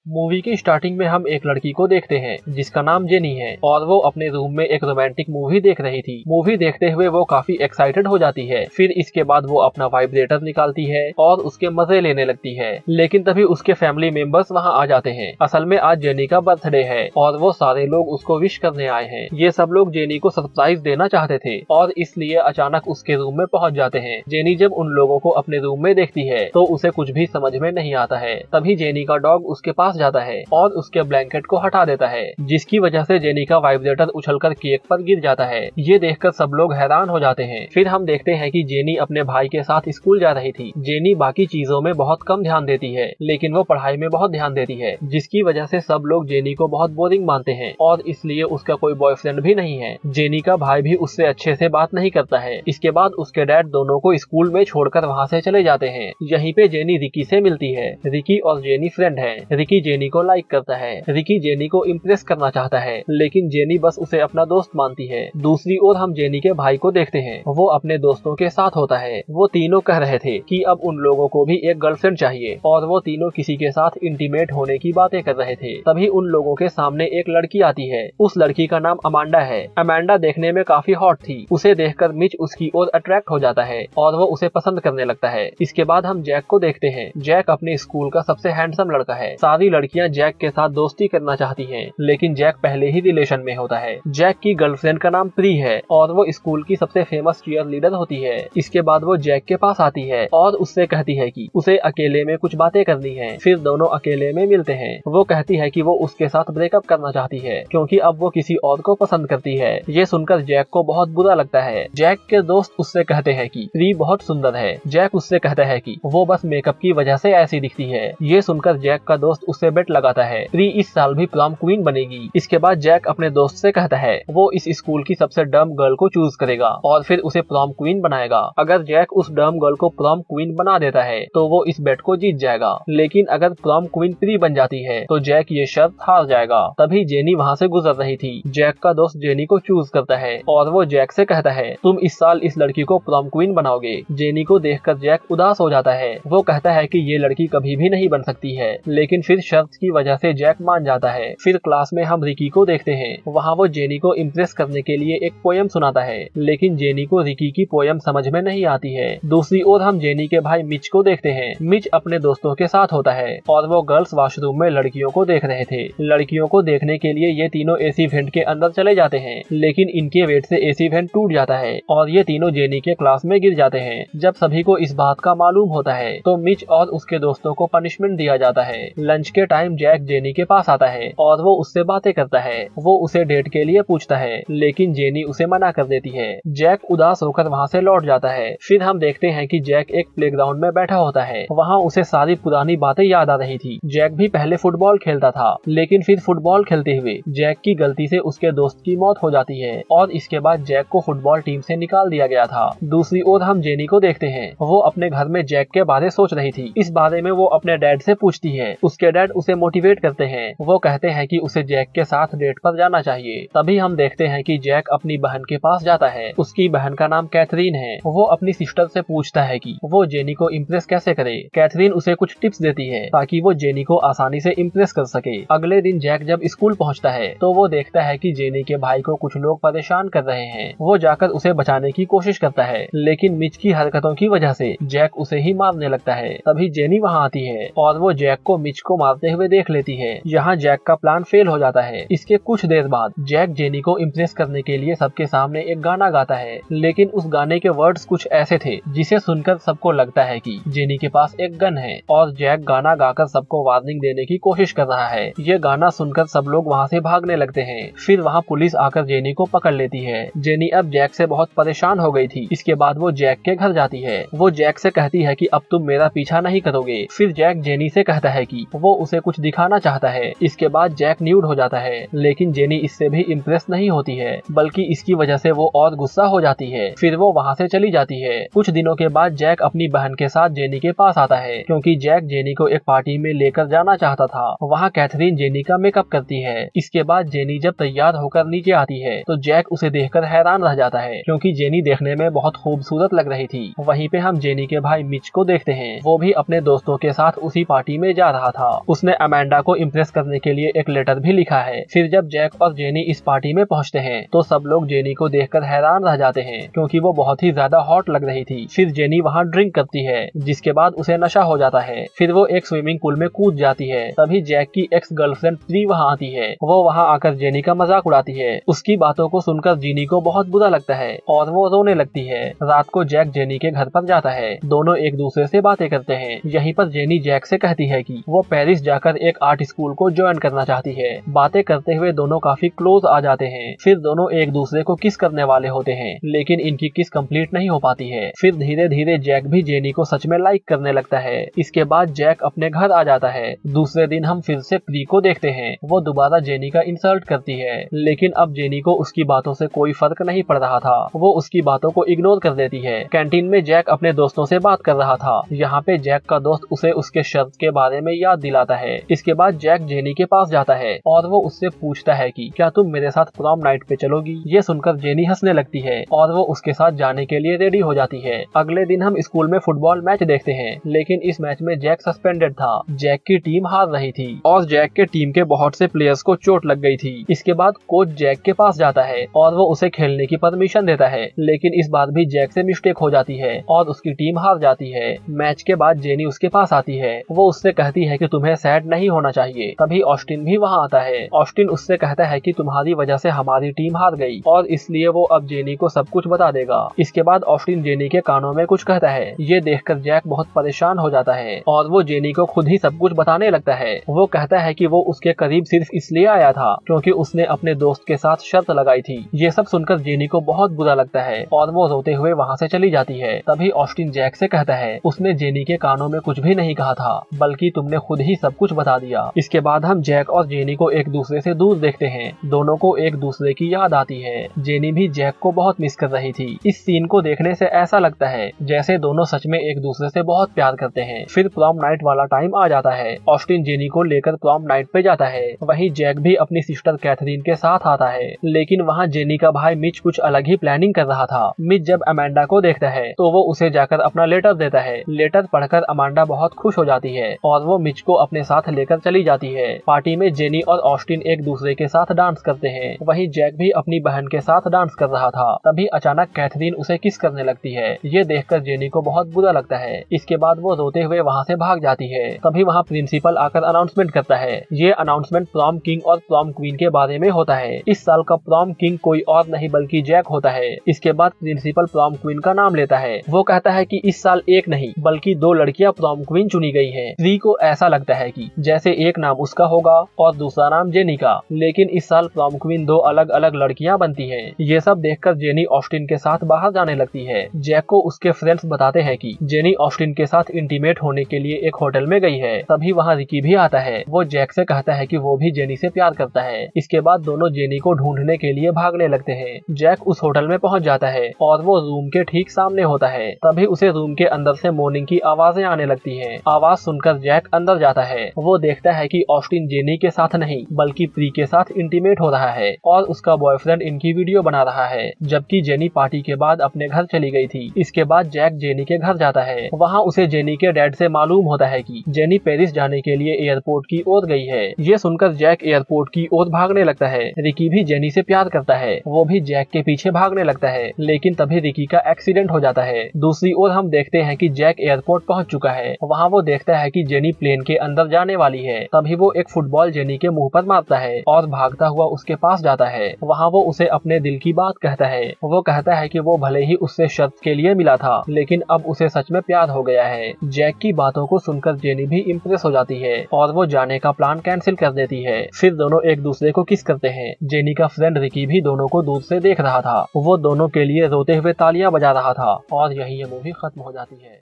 Movie की starting में हम एक लड़की को देखते हैं जिसका नाम जेनी है और वो अपने रूम में एक रोमांटिक मूवी देख रही थी। मूवी देखते हुए वो काफी एक्साइटेड हो जाती है। फिर इसके बाद वो अपना वाइब्रेटर निकालती है और उसके मजे लेने लगती है, लेकिन तभी उसके फैमिली मेंबर्स वहाँ आ जाते हैं। असल में आज जेनी का बर्थडे है और वो सारे लोग उसको विश करने आए हैं। ये सब लोग जेनी को सरप्राइज देना चाहते थे और इसलिए अचानक उसके रूम में पहुँच जाते हैं। जेनी जब उन लोगों को अपने रूम में देखती है तो उसे कुछ भी समझ में नहीं आता है। तभी जेनी का डॉग उसके पास जाता है और उसके ब्लैंकेट को हटा देता है, जिसकी वजह से जेनी का वाइब्रेटर उछलकर केक पर गिर जाता है। ये देखकर सब लोग हैरान हो जाते हैं। फिर हम देखते हैं कि जेनी अपने भाई के साथ स्कूल जा रही थी। जेनी बाकी चीजों में बहुत कम ध्यान देती है, लेकिन वो पढ़ाई में बहुत ध्यान देती है, जिसकी वजह से सब लोग जेनी को बहुत बोरिंग मानते हैं और इसलिए उसका कोई बॉयफ्रेंड भी नहीं है। जेनी का भाई भी उससे अच्छे से बात नहीं करता है। इसके बाद उसके डैड दोनों को स्कूल में छोड़कर वहाँ से चले जाते हैं। यहीं पे जेनी रिकी से मिलती है। रिकी और जेनी फ्रेंड है। रिकी जेनी को लाइक करता है। रिकी जेनी को इम्प्रेस करना चाहता है, लेकिन जेनी बस उसे अपना दोस्त मानती है। दूसरी ओर हम जेनी के भाई को देखते हैं। वो अपने दोस्तों के साथ होता है। वो तीनों कह रहे थे कि अब उन लोगों को भी एक गर्लफ्रेंड चाहिए और वो तीनों किसी के साथ इंटीमेट होने की बातें कर रहे थे। तभी उन लोगों के सामने एक लड़की आती है। उस लड़की का नाम अमांडा है। अमांडा देखने में काफी हॉट थी। उसे देखकर मिच उसकी ओर अट्रैक्ट हो जाता है और वो उसे पसंद करने लगता है। इसके बाद हम जैक को देखते हैं। जैक अपने स्कूल का सबसे हैंडसम लड़का है। सारी लड़कियां जैक के साथ दोस्ती करना चाहती हैं, लेकिन जैक पहले ही रिलेशन में होता है। जैक की गर्लफ्रेंड का नाम प्री है और वो स्कूल की सबसे फेमस चीयर लीडर होती है। इसके बाद वो जैक के पास आती है और उससे कहती है कि उसे अकेले में कुछ बातें करनी है। फिर दोनों अकेले में मिलते हैं। वो कहती है कि वो उसके साथ ब्रेकअप करना चाहती है क्योंकि अब वो किसी और को पसंद करती है। ये सुनकर जैक को बहुत बुरा लगता है। जैक के दोस्त उससे कहते हैं कि प्री बहुत सुंदर है। जैक उससे कहता है कि वो बस मेकअप की वजह से ऐसी दिखती है। ये सुनकर जैक का दोस्त उससे बेट लगाता है प्री इस साल भी प्रॉम क्वीन बनेगी। इसके बाद जैक अपने दोस्त से कहता है वो इस स्कूल की सबसे डम गर्ल को चूज करेगा और फिर उसे प्रॉम क्वीन बनाएगा। अगर जैक उस डम गर्ल को प्रॉम क्वीन बना देता है तो वो इस बेट को जीत जाएगा, लेकिन अगर प्रॉम क्वीन प्री बन जाती है तो जैक ये शर्त हार जाएगा। तभी जेनी वहाँ से गुजर रही थी। जैक का दोस्त जेनी को चूज करता है और वो जैक से कहता है तुम इस साल इस लड़की को प्रॉम क्वीन बनाओगे। जेनी को देखकर जैक उदास हो जाता है। वो कहता है कि ये लड़की कभी भी नहीं बन सकती है, लेकिन फिर शर्त की वजह से जैक मान जाता है। फिर क्लास में हम रिकी को देखते हैं। वहाँ वो जेनी को इम्प्रेस करने के लिए एक पोयम सुनाता है, लेकिन जेनी को रिकी की पोयम समझ में नहीं आती है। दूसरी ओर हम जेनी के भाई मिच को देखते हैं। मिच अपने दोस्तों के साथ होता है और वो गर्ल्स वॉशरूम में लड़कियों को देख रहे थे। लड़कियों को देखने के लिए ये तीनों एसी वेंट के अंदर चले जाते हैं, लेकिन इनके वेट से एसी वेंट टूट जाता है और ये तीनों जेनी के क्लास में गिर जाते हैं। जब सभी को इस बात का मालूम होता है तो मिच और उसके दोस्तों को पनिशमेंट दिया जाता है। लंच के टाइम जैक जेनी के पास आता है और वो उससे बातें करता है। वो उसे डेट के लिए पूछता है, लेकिन जेनी उसे मना कर देती है। जैक उदास होकर वहाँ से लौट जाता है। फिर हम देखते हैं कि जैक एक प्लेग्राउंड में बैठा होता है। वहाँ उसे सारी पुरानी बातें याद आ रही थी। जैक भी पहले फुटबॉल खेलता था, लेकिन फिर फुटबॉल खेलते हुए जैक की गलती से उसके दोस्त की मौत हो जाती है और इसके बाद जैक को फुटबॉल टीम से निकाल दिया गया था। दूसरी ओर हम जेनी को देखते हैं। वो अपने घर में जैक के बारे सोच रही थी। इस बारे में वो अपने डैड से पूछती है। उसके डैड उसे मोटिवेट करते हैं। वो कहते हैं कि उसे जैक के साथ डेट पर जाना चाहिए। तभी हम देखते हैं कि जैक अपनी बहन के पास जाता है। उसकी बहन का नाम कैथरीन है। वो अपनी सिस्टर से पूछता है कि वो जेनी को इम्प्रेस कैसे करे। कैथरीन उसे कुछ टिप्स देती है ताकि वो जेनी को आसानी से इम्प्रेस कर सके। अगले दिन जैक जब स्कूल पहुंचता है तो वो देखता है कि जेनी के भाई को कुछ लोग परेशान कर रहे हैं। वो जाकर उसे बचाने की कोशिश करता है, लेकिन मिच की हरकतों की वजह से जैक उसे ही मारने लगता है। तभी जेनी वहाँ आती है और वो जैक को मिच को मारते हुए देख लेती है। यहाँ जैक का प्लान फेल हो जाता है। इसके कुछ देर बाद जैक जेनी को इम्प्रेस करने के लिए सबके सामने एक गाना गाता है, लेकिन उस गाने के वर्ड्स कुछ ऐसे थे जिसे सुनकर सबको लगता है कि जेनी के पास एक गन है और जैक गाना गाकर सबको वार्निंग देने की कोशिश कर रहा है। ये गाना सुनकर सब लोग वहाँ से भागने लगते हैं। फिर वहाँ पुलिस आकर जेनी को पकड़ लेती है। जेनी अब जैक से बहुत परेशान हो गई थी। इसके बाद वो जैक के घर जाती है। वो जैक से कहती है कि अब तुम मेरा पीछा नहीं करोगे। फिर जैक जेनी से कहता है कि वो उसे कुछ दिखाना चाहता है। इसके बाद जैक न्यूड हो जाता है, लेकिन जेनी इससे भी इम्प्रेस नहीं होती है, बल्कि इसकी वजह से वो और गुस्सा हो जाती है। फिर वो वहाँ से चली जाती है। कुछ दिनों के बाद जैक अपनी बहन के साथ जेनी के पास आता है, क्योंकि जैक जेनी को एक पार्टी में लेकर जाना चाहता था। वहाँ कैथरीन जेनी का मेकअप करती है। इसके बाद जेनी जब तैयार होकर नीचे आती है तो जैक उसे देखकर हैरान रह जाता है, क्योंकि जेनी देखने में बहुत खूबसूरत लग रही थी। वहीं पे हम जेनी के भाई मिच को देखते हैं। वो भी अपने दोस्तों के साथ उसी पार्टी में जा रहा था। उसने अमेंडा को इम्प्रेस करने के लिए एक लेटर भी लिखा है। फिर जब जैक और जेनी इस पार्टी में पहुंचते हैं तो सब लोग जेनी को देखकर हैरान रह जाते हैं क्योंकि वो बहुत ही ज्यादा हॉट लग रही थी। फिर जेनी वहाँ ड्रिंक करती है जिसके बाद उसे नशा हो जाता है। फिर वो एक स्विमिंग पूल में कूद जाती है। तभी जैक की एक्स गर्लफ्रेंड प्री वहाँ आती है। वो वहाँ आकर जेनी का मजाक उड़ाती है। उसकी बातों को सुनकर जेनी को बहुत बुरा लगता है और वो रोने लगती है। रात को जैक जेनी के घर पर जाता है। दोनों एक दूसरे से बातें करते हैं। यहीं पर जेनी जैक से कहती है कि वो पेरिस जाकर एक आर्ट स्कूल को ज्वाइन करना चाहती है। बातें करते हुए दोनों काफी क्लोज आ जाते हैं। फिर दोनों एक दूसरे को किस करने वाले होते हैं लेकिन इनकी किस कंप्लीट नहीं हो पाती है। फिर धीरे धीरे जैक भी जेनी को सच में लाइक करने लगता है। इसके बाद जैक अपने घर आ जाता है। दूसरे दिन हम फिर से प्री को देखते हैं। वो दोबारा जेनी का इंसल्ट करती है लेकिन अब जेनी को उसकी बातों से कोई फर्क नहीं पड़ रहा था। वो उसकी बातों को इग्नोर कर देती है। कैंटीन में जैक अपने दोस्तों से बात कर रहा था। यहाँ पे जैक का दोस्त उसे उसके शर्त के बारे में याद दिलाता है। इसके बाद जैक जेनी के पास जाता है और वो उससे पूछता है कि क्या तुम मेरे साथ प्रॉम नाइट पे चलोगी। ये सुनकर जेनी हंसने लगती है और वो उसके साथ जाने के लिए रेडी हो जाती है। अगले दिन हम स्कूल में फुटबॉल मैच देखते हैं लेकिन इस मैच में जैक सस्पेंडेड था। जैक की टीम हार रही थी और जैक के टीम के बहुत से प्लेयर्स को चोट लग गई थी। इसके बाद कोच जैक के पास जाता है और वो उसे खेलने की परमिशन देता है लेकिन इस बार भी जैक से मिस्टेक हो जाती है और उसकी टीम हार जाती है। मैच के बाद जेनी उसके पास आती है। वो उससे कहती है कि तुम्हें सैड नहीं होना चाहिए। तभी ऑस्टिन भी वहाँ आता है। ऑस्टिन उससे कहता है कि तुम्हारी वजह से हमारी टीम हार गई और इसलिए वो अब जेनी को सब कुछ बता देगा। इसके बाद ऑस्टिन जेनी के कानों में कुछ कहता है। ये देखकर जैक बहुत परेशान हो जाता है और वो जेनी को खुद ही सब कुछ बताने लगता है। वो कहता है कि वो उसके करीब सिर्फ इसलिए आया था क्योंकि उसने अपने दोस्त के साथ शर्त लगाई थी। ये सब सुनकर जेनी को बहुत बुरा लगता है और वो रोते हुए वहाँ से चली जाती है। तभी ऑस्टिन जैक से कहता है उसने जेनी के कानों में कुछ भी नहीं कहा था बल्कि तुमने खुद ही सब कुछ बता दिया। इसके बाद हम जैक और जेनी को एक दूसरे से दूर देखते हैं। दोनों को एक दूसरे की याद आती है। जेनी भी जैक को बहुत मिस कर रही थी। इस सीन को देखने से ऐसा लगता है जैसे दोनों सच में एक दूसरे से बहुत प्यार करते हैं। फिर प्रॉम नाइट वाला टाइम आ जाता है। ऑस्टिन जेनी को लेकर प्रॉम नाइट पे जाता है। वहीं जैक भी अपनी सिस्टर कैथरीन के साथ आता है लेकिन वहाँ जेनी का भाई मिच कुछ अलग ही प्लानिंग कर रहा था। मिच जब अमेंडा को देखता है तो वो उसे जाकर अपना लेटर देता है। लेटर पढ़कर अमेंडा बहुत खुश हो जाती है और वो मिच को अपने साथ लेकर चली जाती है। पार्टी में जेनी और ऑस्टिन एक दूसरे के साथ डांस करते हैं। वहीं जैक भी अपनी बहन के साथ डांस कर रहा था। तभी अचानक कैथरीन उसे किस करने लगती है। ये देखकर जेनी को बहुत बुरा लगता है। इसके बाद वो रोते हुए वहाँ से भाग जाती है। तभी वहाँ प्रिंसिपल आकर अनाउंसमेंट करता है। ये अनाउंसमेंट प्रॉम किंग और प्रॉम क्वीन के बारे में होता है। इस साल का प्रॉम किंग कोई और नहीं बल्कि जैक होता है। इसके बाद प्रिंसिपल प्रॉम क्वीन का नाम लेता है। वो कहता है कि इस साल एक नहीं बल्कि 2 लड़कियां प्रॉम क्वीन चुनी गई है। प्री को ऐसा लगता है कि जैसे एक नाम उसका होगा और दूसरा नाम जेनी का, लेकिन इस साल प्रॉम क्वीन 2 अलग अलग लड़कियां बनती हैं। ये सब देखकर जेनी ऑस्टिन के साथ बाहर जाने लगती है। जैक को उसके फ्रेंड्स बताते हैं कि जेनी ऑस्टिन के साथ इंटीमेट होने के लिए एक होटल में गई है। तभी वहाँ रिकी भी आता है। वो जैक से कहता है कि वो भी जेनी से प्यार करता है। इसके बाद दोनों जेनी को ढूंढने के लिए भागने लगते हैं। जैक उस होटल में पहुंच जाता है और वो रूम के ठीक सामने होता है। तभी उसे रूम के अंदर से मॉर्निंग की आवाजें आने लगती हैं। आवाज सुनकर जैक अंदर जाता है। वो देखता है कि ऑस्टिन जेनी के साथ नहीं बल्कि प्री के साथ इंटीमेट हो रहा है और उसका बॉयफ्रेंड इनकी वीडियो बना रहा है, जबकि जेनी पार्टी के बाद अपने घर चली गई थी। इसके बाद जैक जेनी के घर जाता है। वहाँ उसे जेनी के डैड से मालूम होता है कि जेनी पेरिस जाने के लिए एयरपोर्ट की ओर गई है। ये सुनकर जैक एयरपोर्ट की ओर भागने लगता है। रिकी भी जेनी से प्यार करता है। वो भी जैक के पीछे भागने लगता है लेकिन तभी रिकी का एक्सीडेंट हो जाता है। दूसरी ओर हम देखते हैं कि जैक एयरपोर्ट पहुंच चुका है। वहाँ वो देखता है कि जेनी प्लेन के अंदर जाने वाली है। तभी वो एक फुटबॉल जेनी के मुंह पर मारता है और भागता हुआ उसके पास जाता है। वहाँ वो उसे अपने दिल की बात कहता है। वो कहता है कि वो भले ही उससे शर्त के लिए मिला था लेकिन अब उसे सच में प्यार हो गया है। जैक की बातों को सुनकर जेनी भी इम्प्रेस हो जाती है और वो जाने का प्लान कैंसिल कर देती है। फिर दोनों एक दूसरे को किस करते हैं। जेनी का फ्रेंड रिकी भी दोनों को दूर से देख रहा था। वो दोनों के लिए रोते हुए तालियां बजा रहा था और यही ये मूवी खत्म हो जाती है।